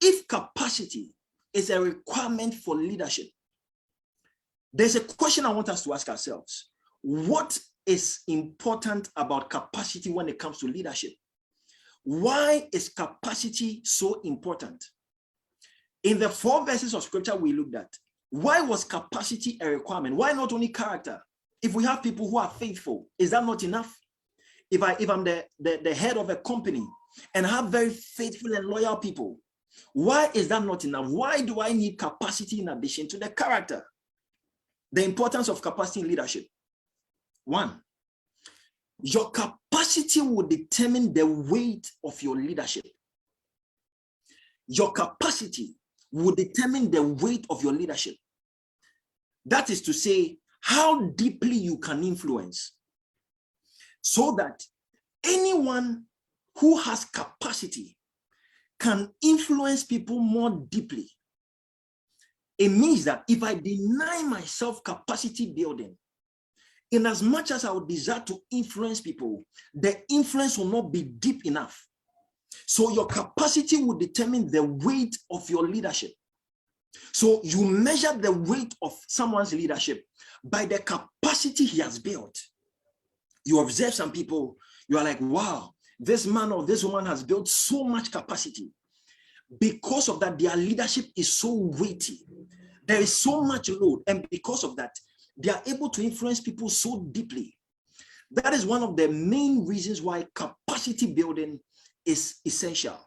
if capacity is a requirement for leadership, there's a question I want us to ask ourselves. What is important about capacity when it comes to leadership? Why is capacity so important? In the 4 verses of scripture we looked at, why was capacity a requirement? Why not only character? If we have people who are faithful, is that not enough? If I'm the head of a company and have very faithful and loyal people, why is that not enough? Why do I need capacity in addition to the character? The importance of capacity in leadership. 1, your capacity will determine the weight of your leadership. Your capacity will determine the weight of your leadership. That is to say, how deeply you can influence, so that anyone who has capacity can influence people more deeply. It means that if I deny myself capacity building, in as much as I would desire to influence people, the influence will not be deep enough. So your capacity will determine the weight of your leadership. So you measure the weight of someone's leadership by the capacity he has built. You observe some people, you are like, wow, this man or this woman has built so much capacity. Because of that, their leadership is so weighty. There is so much load. And because of that, they are able to influence people so deeply. That is one of the main reasons why capacity building is essential.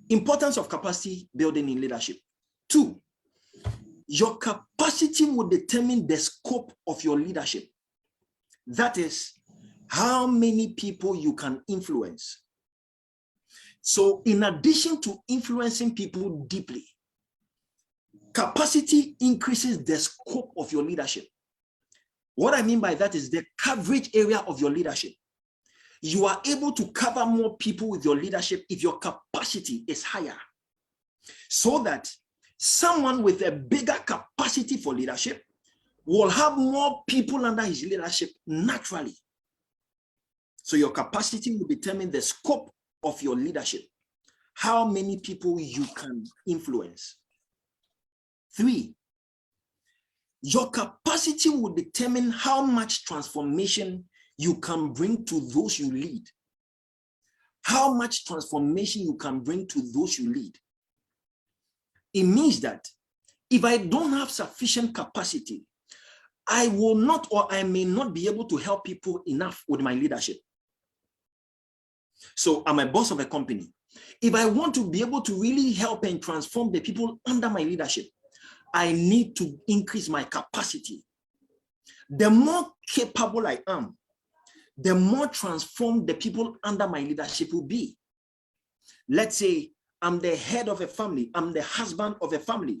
Importance of capacity building in leadership. 2, your capacity will determine the scope of your leadership. That is, how many people you can influence. So in addition to influencing people deeply, capacity increases the scope of your leadership. What I mean by that is the coverage area of your leadership. You are able to cover more people with your leadership if your capacity is higher. So that someone with a bigger capacity for leadership will have more people under his leadership naturally. So your capacity will determine the scope of your leadership, how many people you can influence. 3, your capacity will determine how much transformation you can bring to those you lead. How much transformation you can bring to those you lead. It means that if I don't have sufficient capacity, I will not, or I may not be able to help people enough with my leadership. So I'm a boss of a company. If I want to be able to really help and transform the people under my leadership, I need to increase my capacity. The more capable I am, the more transformed the people under my leadership will be. Let's say I'm the head of a family, I'm the husband of a family.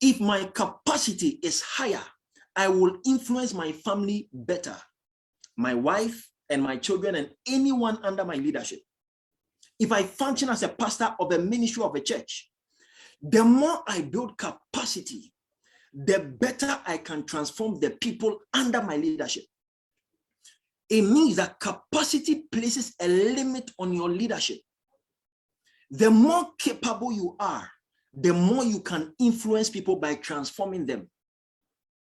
If my capacity is higher, I will influence my family better, my wife and my children and anyone under my leadership. If I function as a pastor of a ministry of a church, the more I build capacity, the better I can transform the people under my leadership. It means that capacity places a limit on your leadership. The more capable you are, the more you can influence people by transforming them.